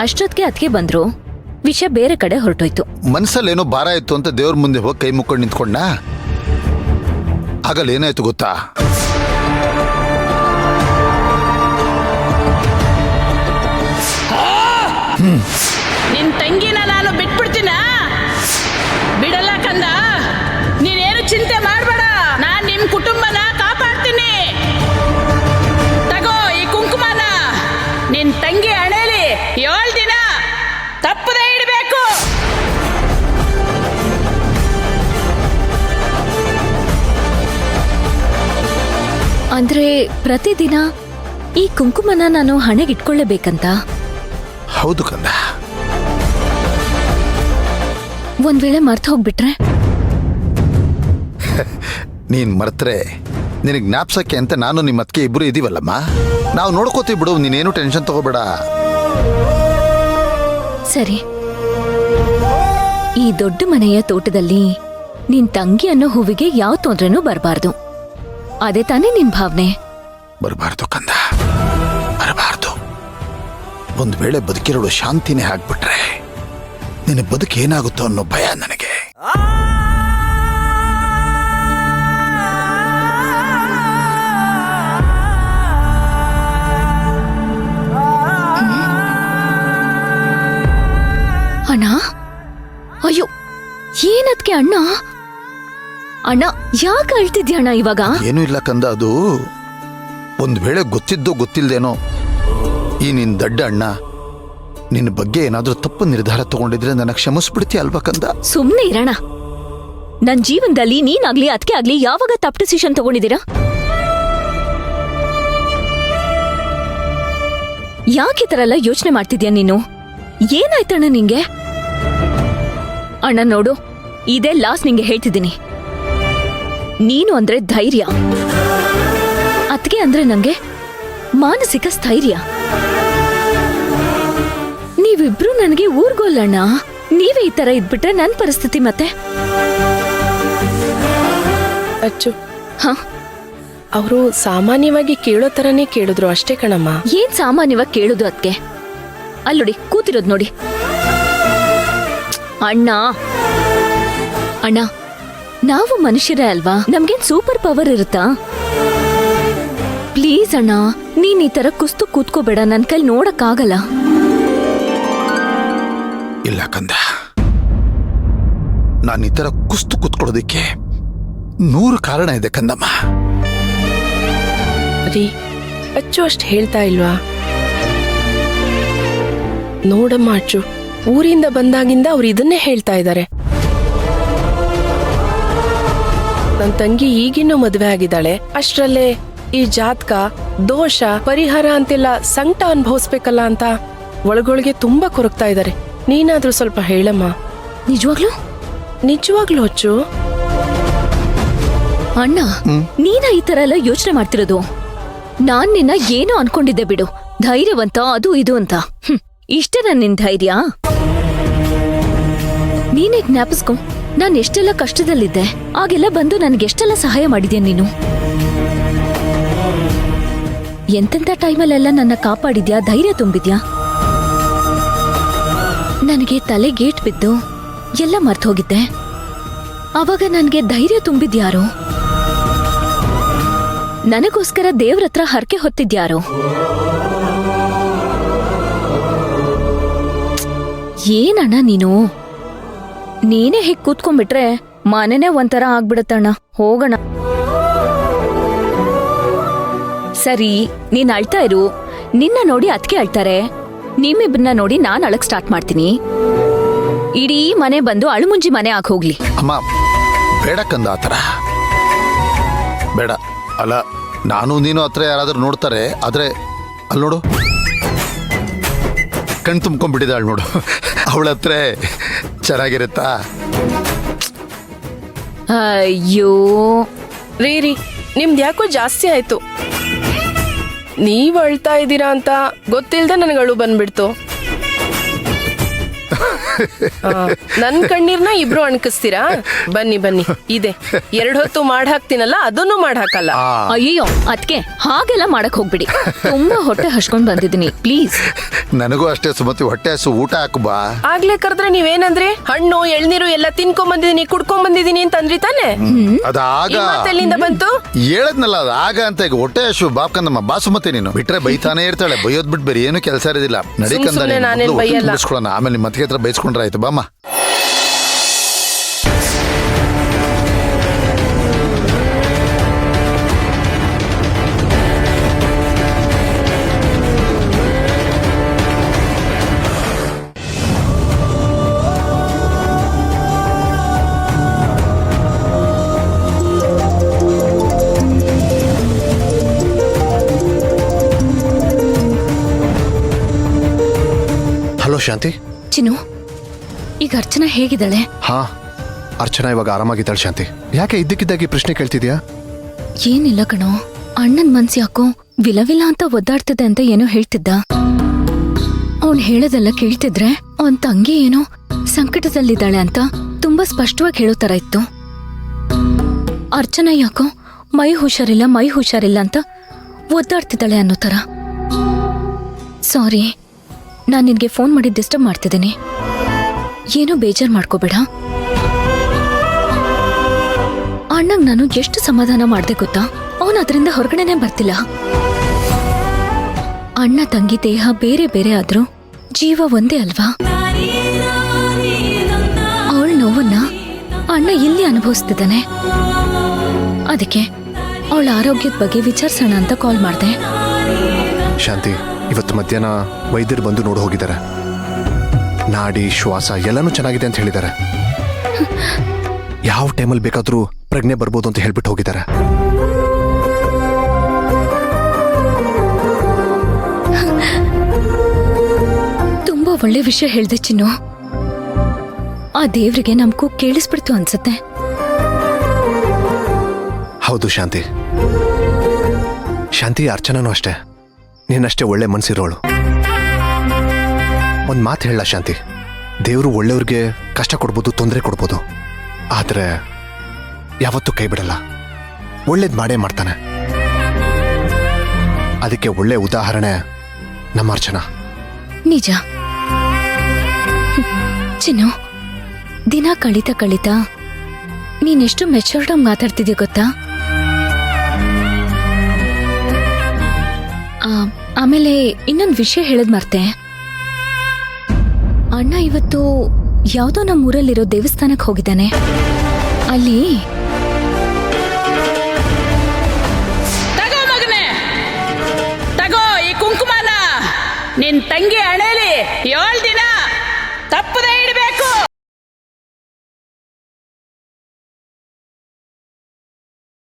ಅಷ್ಟೊತ್ತಿಗೆ ಅದಕ್ಕೆ ಬಂದ್ರು. ವಿಷಯ ಬೇರೆ ಕಡೆ ಹೊರಟೋಯ್ತು. ಮನ್ಸಲ್ಲೇನೋ ಭಾರ ಇತ್ತು ಅಂತ ದೇವ್ರ ಮುಂದೆ ಹೋಗಿ ಕೈ ಮುಕ್ಕೊಂಡು ನಿಂತ್ಕೊಂಡ. ಆಗಲ್ಲ ಏನಾಯ್ತು ಗೊತ್ತಾ? ನಿನ್ ತಂಗಿನ ನಾನು ಬಿಟ್ಬಿಡ್ತೀನ? ಬಿಡಲ್ಲ ಕಂದ. ನೀನೇನು ಚಿಂತೆ ಮಾಡಬೇಡ. ನಾನ್ ನಿಮ್ ಕುಟುಂಬನ ಕಾಪಾಡ್ತೀನಿ. ತಗೋ ಈ ಕುಂಕುಮನ. ನಿನ್ ತಂಗಿ ಹಣೆಲಿ 7 ದಿನ ತಪ್ಪದೇ ಇಡಬೇಕು. ಅಂದ್ರೆ ಪ್ರತಿದಿನ ಈ ಕುಂಕುಮನ ನಾನು ಹಣೆಗಿಟ್ಕೊಳ್ಳೇಬೇಕಂತ? ಹೌದು ಕಂದ. ಒಂದ್ ವೇಳೆ ಮರ್ತು ಹೋಗ್ಬಿಟ್ರೆ? ನೀನ್ ಮರ್ತರೆ ನಿನಗೆ ಜ್ಞಾಪ್ಸಕ್ಕೆ ಅಂತ ನಾನು ನಿಮ್ಮ ಅತ್ತಿಗೆ ಇಬ್ರು ಇದೀವಲ್ಲಮ್ಮ. ನಾವು ನೋಡ್ಕೋತೀವಿ ಬಿಡು, ನೀನೇನು ಟೆನ್ಷನ್ ತಗೋಬೇಡ. ಸರಿ. ಈ ದೊಡ್ಡ ಮನೆಯ ತೋಟದಲ್ಲಿ ನಿನ್ ತಂಗಿ ಅನ್ನೋ ಹೂವಿಗೆ ಯಾವ ತೊಂದ್ರೆನೂ ಬರಬಾರ್ದು. ಅದೇ ತಾನೇ ನಿನ್ ಭಾವನೆ? ಬರಬಾರ್ದು ಕಂದ, ಬರಬಾರ್ದು. ಒಂದ್ ವೇಳೆ ಬದುಕಿರೋಳು ಶಾಂತಿನೇ ಆಗ್ಬಿಟ್ರೆ ನಿನ್ನ ಬದುಕು ಏನಾಗುತ್ತೋ ಅನ್ನೋ ಭಯ ನನಗೆ. ಅಣ್ಣ, ಅಯ್ಯೋ ಏನದ್ಕೆ ಅಣ್ಣ? ಅಣ್ಣ ಯಾಕೆ ಅಳ್ತಿದ್ಯಾ ಅಣ್ಣ ಇವಾಗ? ಏನೂ ಇಲ್ಲ ಕಂದ, ಅದು ಒಂದ್ ವೇಳೆ ಗೊತ್ತಿದ್ದೋ ಗೊತ್ತಿಲ್ದೇನೋ ಈ ನಿನ್ ದಡ್ಡ ಅಣ್ಣ ನಿನ್ನ ಬಗ್ಗೆ ಏನಾದ್ರೂ ತಪ್ಪು ನಿರ್ಧಾರ ತಗೊಂಡಿದ್ರೆ ನನ್ನ ಕ್ಷಮಿಸ್ಬಿಡ್ತೀಯ ಅಲ್ವಾ ಕಂದ? ಸುಮ್ನೆ ಇರೋಣ. ನನ್ ಜೀವನದಲ್ಲಿ ನೀನಾಗ್ಲಿ ಅದಕ್ಕೆ ಆಗ್ಲಿ ಯಾವಾಗ ತಪ್ಪು ಡಿಸಿಷನ್ ತಗೊಂಡಿದ್ದೀರಾ? ಯಾಕೆ ತರ ಎಲ್ಲ ಯೋಚನೆ ಮಾಡ್ತಿದ್ಯಾ ನೀನು? ಏನಾಯ್ತಣ್ಣ ನಿಂಗೆ? ಅಣ್ಣ ನೋಡು, ಇದೇ ಲಾಸ್ಟ್ ನಿಂಗೆ ಹೇಳ್ತಿದ್ದೀನಿ. ನೀನು ಅಂದ್ರೆ ಧೈರ್ಯ, ಅತ್ಗೆ ಅಂದ್ರೆ ನಂಗೆ ಮಾನಸಿಕ ಸ್ಥೈರ್ಯ. ನೀವಿಬ್ರು ನನಗೆ ಊರ್ಗೋಲ್ಲಣ್ಣ. ನೀವೇ ಈ ತರ ಇದ್ಬಿಟ್ರೆ ನನ್ ಪರಿಸ್ಥಿತಿ ಮತ್ತೆ? ಅಚ್ಚು, ಹ, ಅವರು ಸಾಮಾನ್ಯವಾಗಿ ಕೇಳೋ ತರನೇ ಕೇಳಿದ್ರು ಅಷ್ಟೇ ಕಣಮ್ಮ. ಏನ್ ಸಾಮಾನ್ಯವಾಗಿ ಕೇಳುದು ಅದ್ಕೆ? ಅಲ್ಲೋಡಿ ಕೂತಿರೋದ್ ನೋಡಿ. ಅಣ್ಣ ಅಣ್ಣ, ನಾವು ಮನುಷ್ಯರೇ ಅಲ್ವಾ? ನಮ್ಗೇನ್ ಸೂಪರ್ ಪವರ್ ಇರುತ್ತಾ? ಪ್ಲೀಸ್ ಅಣ್ಣ, ನೀನ್ ಈ ತರ ಕುಸ್ತು ಕೂತ್ಕೋಬೇಡ. ನನ್ ಕೈಲಿ ನೋಡಕ್ಕಾಗಲ್ಲ. ಇಲ್ಲ ಕಂದ, ನಾನು ಈ ತರ ಕುಸ್ತು ಕೂತ್ಕೊಳ್ಳೋದಿಕ್ಕೆ 100 ಕಾರಣ ಇದೆ ಕಂದಮ್ಮ. ರೀ, ಅಚ್ಚು ಅಷ್ಟು ಹೇಳ್ತಾ ಇಲ್ವಾ? ನೋಡಮ್ಮ ಅಚ್ಚು, ಊರಿಂದ ಬಂದಾಗಿಂದ ಅವ್ರು ಇದನ್ನೇ ಹೇಳ್ತಾ ಇದ್ದಾರೆ. ನನ್ನ ತಂಗಿ ಈಗಿನ್ನೂ ಮದುವೆ ಆಗಿದ್ದಾಳೆ, ಅಷ್ಟ್ರಲ್ಲೇ ಈ ಜಾತಕ ದೋಷ ಪರಿಹಾರ ಅಂತೆಲ್ಲ ಸಂಕಟ ಅನುಭವಿಸ್ಬೇಕಲ್ಲ ಅಂತ ಒಳಗೊಳಗೆ ತುಂಬಾ ಕೊರಗ್ತಾ ಇದ್ದಾರೆ. ನೀನಾದ್ರೂ ಸ್ವಲ್ಪ ಹೇಳಮ್ಮ. ನಿಜವಾಗ್ಲೂ? ನಿಜವಾಗ್ಲೂ ಅಚ್ಚು? ಅಣ್ಣ, ನೀನ ಈ ತರ ಎಲ್ಲ ಯೋಚನೆ ಮಾಡ್ತಿರೋದು? ನಾನ್ ನಿನ್ನ ಏನೋ ಅನ್ಕೊಂಡಿದ್ದೆ ಬಿಡು, ಧೈರ್ಯವಂತ ಅದು ಇದು ಅಂತ. ಇಷ್ಟೇ ನಿನ್ ಧೈರ್ಯ? ನೀನೇ ಜ್ಞಾಪಿಸ್ಕೊ, ನಾನ್ ಎಷ್ಟೆಲ್ಲ ಕಷ್ಟದಲ್ಲಿದ್ದೆ. ಆಗೆಲ್ಲ ಬಂದು ನನ್ಗೆಷ್ಟೆಲ್ಲ ಸಹಾಯ ಮಾಡಿದ್ಯಾ ನೀನು. ಎಂತೆಂತ ಟೈಮಲ್ಲೆಲ್ಲ ನನ್ನ ಕಾಪಾಡಿದ್ಯಾ, ಧೈರ್ಯ ತುಂಬಿದ್ಯಾ. ನನಗೆ ತಲೆ ಗೇಟ್ ಬಿದ್ದು ಎಲ್ಲ ಮರ್ತು ಹೋಗಿದ್ದೆ. ಆವಾಗ ನನ್ಗೆ ಧೈರ್ಯ ತುಂಬಿದ್ಯಾರೋ? ನನಗೋಸ್ಕರ ದೇವ್ರತ್ರ ಹರಕೆ ಹೊತ್ತಿದ್ಯಾರೋ? ಏನಣ್ಣ ನೀನು? ನೀನೇ ಹೀಗ್ ಕೂತ್ಕೊಂಡ್ಬಿಟ್ರೆ ಮನೆನೇ ಒಂಥರ ಆಗ್ಬಿಡತ್ತಣ್ಣ. ಹೋಗೋಣ. ಸರಿ, ನೀನ್ ಅಳ್ತಾ ಇರು. ನಿನ್ನ ನೋಡಿ ಅದ್ಕೆ ಅಳ್ತಾರೆ. ನಿಮ್ಮಿಬ್ಬರನ್ನ ನೋಡಿ ನಾನ್ ಅಳಕ್ ಸ್ಟಾರ್ಟ್ ಮಾಡ್ತೀನಿ. ಇಡೀ ಮನೆ ಬಂದು ಅಳುಮುಂಜಿ ಮನೆ ಹೋಗ್ಲಿ. ಅಮ್ಮ ಬೇಡ ಕಂದ, ಆತರ ಬೇಡ. ಅಲ್ಲ, ನಾನು ನೀನು ಹತ್ರ ಯಾರಾದ್ರೂ ನೋಡ್ತಾರೆ, ಆದ್ರೆ ಅಲ್ಲಿ ನೋಡು, ಕಣ್ ತುಂಬ್ಕೊಂಡ್ಬಿಟ್ಟಿದ್ದಾಳೆ ನೋಡು. ಅವಳ ಹತ್ರ ಚೆನ್ನಾಗಿರುತ್ತಾ? ಅಯ್ಯೋ ರೀ, ನಿಮ್ದು ಯಾಕೋ ಜಾಸ್ತಿ ಆಯ್ತು. ನೀವ್ ಅಳ್ತಾ ಇದ್ದೀರಾ ಅಂತ ಗೊತ್ತಿಲ್ದೆ ನನಗೆ ಅಳು ಬಂದ್ಬಿಡ್ತು. ನನ್ ಕಣ್ಣೀರ್ನ ಇಬ್ರು ಅಣ್ಕಿಸ್ತೀರಾ? ಬನ್ನಿ ಬನ್ನಿ, ಇದೆ 2 ಹೊತ್ತು ಮಾಡ್ ಹಾಕ್ತೀನಲ್ಲ, ಅದನ್ನು ಮಾಡ್ ಹಾಕಲ್ಲ. ಅಯ್ಯೋ ಅದ್ಕೆ ಹಾಗೆಲ್ಲ ಮಾಡಕ್ ಹೋಗ್ಬಿಡಿ. ತುಂಬಾ ಹೊಟ್ಟೆ ಹಸ್ಕೊಂಡ್ ಬಂದಿದ್ದೀನಿ, ಪ್ಲೀಸ್. ನನಗೂ ಅಷ್ಟೇ ಸುಮತಿ, ಹೊಟ್ಟೆ ಹಸು, ಊಟ ಹಾಕು ಬಾ. ಆಗ್ಲೇ ಕರೆದ್ರೆ ನೀವೇನಂದ್ರಿ? ಹಣ್ಣು ಎಳ್ನೀರು ಎಲ್ಲ ತಿನ್ಕೊಂಡ್ ಬಂದಿದೀನಿ, ಕುಡ್ಕೊಂಡ್ ಬಂದಿದೀನಿ ಅಂತ ಅಂದ್ರಿ ತಾನೆ? ಅದಾಗ ಎಲ್ಲಿಂದ ಬಂತು? ಹೇಳದ್ನಲ್ಲ, ಅದ ಆಗ ಅಂತ. ಈಗ ಹೊಟ್ಟೆ ಹಸು ಬಾಪ್ಕಂದಮ್ಮ ಬಾ ಸುಮತಿ, ನೀನು ಬಿಟ್ರೆ ಬೈತಾನೆ ಇರ್ತಾಳೆ. ಬೈಯೋದ್ ಬಿಟ್ಟು ಬೇರೆ ಏನು ಕೆಲಸ ಇರೋದಿಲ್ಲ. ನಡಿಕಂದ ನಾನೇನ್ ಬೈಯಲ್ಲ. ಆಮೇಲೆ ನಿಮ್ಮ ಮತ್ತೆ ಹತ್ರ ಬೈಸ್ಕೊಂಡ್ರೆ ಆಯ್ತು. ಬಾಮ್ಮ. ಹಲೋ ಶಾಂತಿ. ಚಿನ್ನು, ಈಗ ಅರ್ಚನಾ ಹೇಗಿದ್ದಾಳೆ? ಹಾ, ಅರ್ಚನಾ ಇವಾಗ ಆರಾಮಾಗಿದ್ದಾಳೆ ಶಾಂತಿ. ಯಾಕೆ ಇದ್ದಕ್ಕಿದ್ದಾಗಿ ಪ್ರಶ್ನೆ ಕೇಳ್ತಿದ್ಯಾ? ಏನಿಲ್ಲ ಕಣೋ, ಅಣ್ಣನ್ ಮನ್ಸು ಯಾಕೋ ವಿಲವಿಲ ಅಂತ ಒದ್ದಾಡ್ತಿದೆ ಅಂತ ಏನೋ ಹೇಳ್ತಿದ್ದ. ಅವ್ನ್ ಹೇಳೋದೆಲ್ಲ ಕೇಳ್ತಿದ್ರೆ ಅವನ್ ತಂಗಿ ಏನೋ ಸಂಕಟದಲ್ಲಿದ್ದಾಳೆ ಅಂತ ತುಂಬಾ ಸ್ಪಷ್ಟವಾಗಿ ಹೇಳೋ ತರ ಇತ್ತು. ಅರ್ಚನಾ ಯಾಕೋ ಮೈ ಹುಷಾರಿಲ್ಲ ಅಂತ ಒದ್ದಾಡ್ತಿದ್ದಾಳೆ ಅನ್ನೋ ತರ. ಸಾರಿ, ನಾನ್ ನಿನ್ಗೆ ಫೋನ್ ಮಾಡಿ ಡಿಸ್ಟರ್ಬ್ ಮಾಡ್ತಿದ್ದೀನಿ. ಏನೋ ಬೇಜಾರ್ ಮಾಡ್ಕೋಬೇಡ. ಅಣ್ಣಂಗ್ ನಾನು ಎಷ್ಟು ಸಮಾಧಾನ ಮಾಡ್ದೆ ಗೊತ್ತಾ? ಅವನು ಅದರಿಂದ ಹೊರಗಡೆನೆ ಬರ್ತಿಲ್ಲ. ಅಣ್ಣ ತಂಗಿ ದೇಹ ಬೇರೆ ಬೇರೆ ಆದ್ರೂ ಜೀವ ಒಂದೇ ಅಲ್ವಾ? ಅವಳ ನೋವನ್ನ ಅಣ್ಣ ಇಲ್ಲಿ ಅನುಭವಿಸ್ತಿದ್ದಾನೆ. ಅದಕ್ಕೆ ಅವಳ ಆರೋಗ್ಯದ ಬಗ್ಗೆ ವಿಚಾರಿಸೋಣ ಅಂತ ಕಾಲ್ ಮಾಡ್ದೆ. ಶಾಂತಿ, ಇವತ್ತು ಮಧ್ಯಾಹ್ನ ವೈದ್ಯರು ಬಂದು ನೋಡಿ ಹೋಗಿದ್ದಾರೆ. ನಾಡಿ ಶ್ವಾಸ ಎಲ್ಲಾನು ಚೆನ್ನಾಗಿದೆ ಅಂತ ಹೇಳಿದ್ದಾರೆ. ಯಾವ ಟೈಮಲ್ಲಿ ಬೇಕಾದ್ರೂ ಪ್ರಜ್ಞೆ ಬರ್ಬೋದು ಅಂತ ಹೇಳ್ಬಿಟ್ಟು ಹೋಗಿದ್ದಾರೆ. ತುಂಬಾ ಒಳ್ಳೆ ವಿಷಯ ಹೇಳ್ದೆ ಚಿನ್ನು. ಆ ದೇವ್ರಿಗೆ ನಮ್ಗೂ ಕೇಳಿಸ್ಬಿಡ್ತು ಅನ್ಸತ್ತೆ. ಹೌದು ಶಾಂತಿ. ಶಾಂತಿ, ಅರ್ಚನಾನು ಅಷ್ಟೇ ನೀನಷ್ಟೇ ಒಳ್ಳೆ ಮನ್ಸಿರೋಳು. ಒಂದ್ ಮಾತು ಹೇಳ ಶಾಂತಿ, ದೇವರು ಒಳ್ಳೆಯವ್ರಿಗೆ ಕಷ್ಟ ಕೊಡ್ಬೋದು, ತೊಂದರೆ ಕೊಡ್ಬೋದು, ಆದ್ರೆ ಯಾವತ್ತೂ ಕೈ ಬಿಡಲ್ಲ. ಒಳ್ಳೇದ್ ಮಾಡೇ ಮಾಡ್ತಾನೆ. ಅದಕ್ಕೆ ಒಳ್ಳೆ ಉದಾಹರಣೆ ನಮ್ಮ ಅರ್ಚನಾ. ನಿಜ ಚಿನ್ನು, ದಿನ ಕಳೀತಾ ನೀನೆಷ್ಟು ಮೆಚೂರ್ಡ್ ಆಗಿ ಮಾತಾಡ್ತಿದ್ಯಾ ಗೊತ್ತಾ? ಆಮೇಲೆ ಇನ್ನೊಂದು ವಿಷಯ ಹೇಳದ್ ಮರ್ತೆ. ಅಣ್ಣ ಇವತ್ತು ಯಾವುದೋ ನಮ್ಮೂರಲ್ಲಿರೋ ದೇವಸ್ಥಾನಕ್ಕೆ ಹೋಗಿದ್ದಾನೆ. ಅಲ್ಲಿ ತಗೋ ಮಗನೇ, ತಗೋ ಈ ಕುಂಕುಮನ. ನಿನ್ ತಂಗಿ ಹಣೆಲಿ 7 ದಿನ